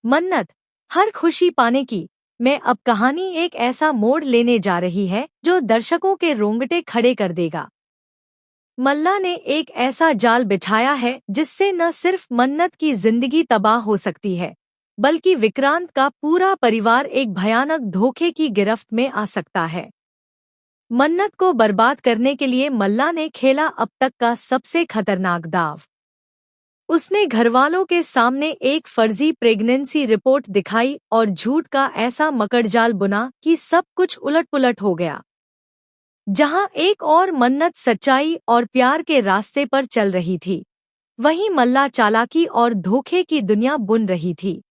मन्नत, हर खुशी पाने की में अब कहानी एक ऐसा मोड़ लेने जा रही है जो दर्शकों के रोंगटे खड़े कर देगा। मल्ला ने एक ऐसा जाल बिछाया है जिससे न सिर्फ मन्नत की जिंदगी तबाह हो सकती है, बल्कि विक्रांत का पूरा परिवार एक भयानक धोखे की गिरफ्त में आ सकता है। मन्नत को बर्बाद करने के लिए मल्ला ने खेला अब तक का सबसे खतरनाक दाव। उसने घरवालों के सामने एक फर्जी प्रेगनेंसी रिपोर्ट दिखाई और झूठ का ऐसा मकड़जाल बुना कि सब कुछ उलट-पुलट हो गया। जहां एक और मन्नत सच्चाई और प्यार के रास्ते पर चल रही थी, वहीं मल्ला चालाकी और धोखे की दुनिया बुन रही थी।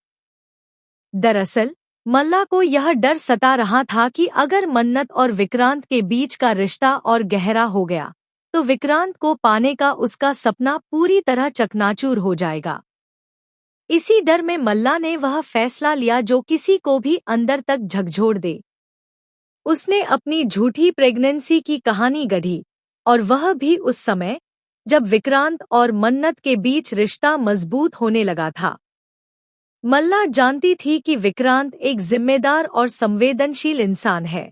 दरअसल मल्ला को यह डर सता रहा था कि अगर मन्नत और विक्रांत के बीच का रिश्ता और गहरा हो गया तो विक्रांत को पाने का उसका सपना पूरी तरह चकनाचूर हो जाएगा। इसी डर में मल्ला ने वह फैसला लिया जो किसी को भी अंदर तक झकझोर दे। उसने अपनी झूठी प्रेगनेंसी की कहानी गढ़ी, और वह भी उस समय जब विक्रांत और मन्नत के बीच रिश्ता मजबूत होने लगा था। मल्ला जानती थी कि विक्रांत एक जिम्मेदार और संवेदनशील इंसान है।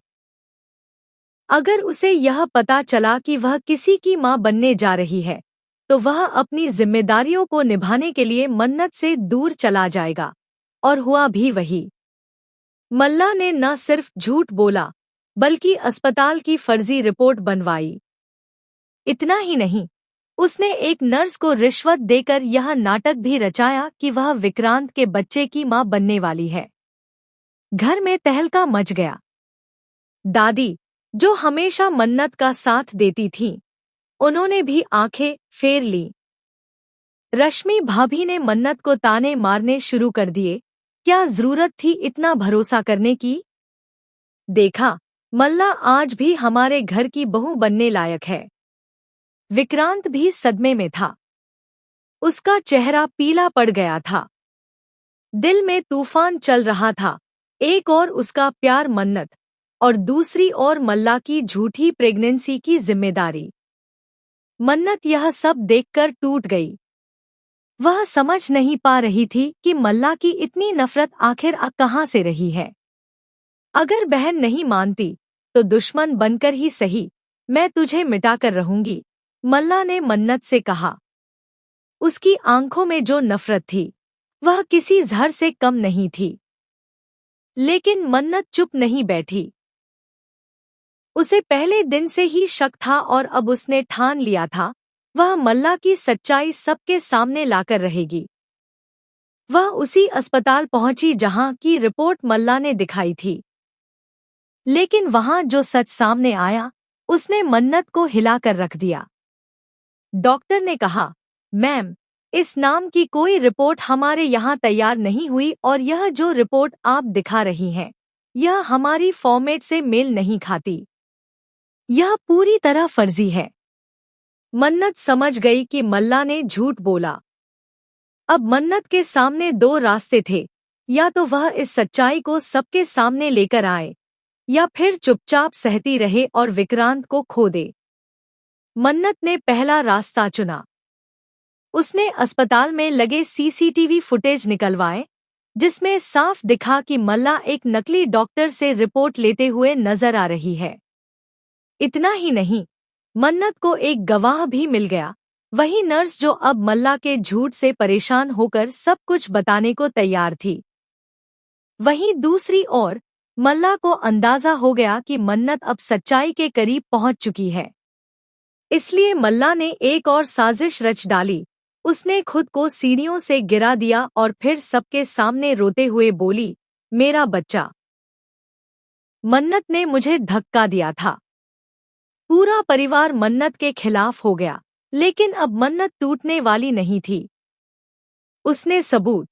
अगर उसे यह पता चला कि वह किसी की मां बनने जा रही है, तो वह अपनी जिम्मेदारियों को निभाने के लिए मन्नत से दूर चला जाएगा। और हुआ भी वही। मल्ला ने न सिर्फ झूठ बोला, बल्कि अस्पताल की फर्जी रिपोर्ट बनवाई। इतना ही नहीं, उसने एक नर्स को रिश्वत देकर यह नाटक भी रचाया कि वह विक्रांत के बच्चे की मां बनने वाली है। घर में तहलका मच गया। दादी, जो हमेशा मन्नत का साथ देती थीं, उन्होंने भी आंखें फेर ली। रश्मि भाभी ने मन्नत को ताने मारने शुरू कर दिए। क्या जरूरत थी इतना भरोसा करने की? देखा, मल्ला आज भी हमारे घर की बहू बनने लायक है। विक्रांत भी सदमे में था। उसका चेहरा पीला पड़ गया था। दिल में तूफान चल रहा था। एक और उसका प्यार मन्नत, और दूसरी ओर मल्ला की झूठी प्रेगनेंसी की जिम्मेदारी। मन्नत यह सब देखकर टूट गई। वह समझ नहीं पा रही थी कि मल्ला की इतनी नफरत आखिर कहां से रही है। अगर बहन नहीं मानती तो दुश्मन बनकर ही सही, मैं तुझे मिटाकर रहूंगी, मल्ला ने मन्नत से कहा। उसकी आंखों में जो नफरत थी, वह किसी जहर से कम नहीं थी। लेकिन मन्नत चुप नहीं बैठी। उसे पहले दिन से ही शक था और अब उसने ठान लिया था, वह मल्ला की सच्चाई सबके सामने लाकर रहेगी। वह उसी अस्पताल पहुंची जहां की रिपोर्ट मल्ला ने दिखाई थी। लेकिन वहां जो सच सामने आया, उसने मन्नत को हिलाकर रख दिया। डॉक्टर ने कहा, मैम, इस नाम की कोई रिपोर्ट हमारे यहाँ तैयार नहीं हुई और यह जो रिपोर्ट आप दिखा रही हैं, यह हमारी फॉर्मेट से मेल नहीं खाती। यह पूरी तरह फर्जी है। मन्नत समझ गई कि मल्ला ने झूठ बोला। अब मन्नत के सामने दो रास्ते थे, या तो वह इस सच्चाई को सबके सामने लेकर आए, या फिर चुपचाप सहती रहे और विक्रांत को खो दे। मन्नत ने पहला रास्ता चुना। उसने अस्पताल में लगे सीसीटीवी फुटेज निकलवाए, जिसमें साफ दिखा कि मल्ला एक नकली डॉक्टर से रिपोर्ट लेते हुए नजर आ रही है। इतना ही नहीं, मन्नत को एक गवाह भी मिल गया, वही नर्स जो अब मल्ला के झूठ से परेशान होकर सब कुछ बताने को तैयार थी। वहीं दूसरी ओर मल्ला को अंदाजा हो गया कि मन्नत अब सच्चाई के करीब पहुंच चुकी है। इसलिए मल्ला ने एक और साजिश रच डाली। उसने खुद को सीढ़ियों से गिरा दिया और फिर सबके सामने रोते हुए बोली, मेरा बच्चा। मन्नत ने मुझे धक्का दिया था। पूरा परिवार मन्नत के खिलाफ हो गया, लेकिन अब मन्नत टूटने वाली नहीं थी। उसने सबूत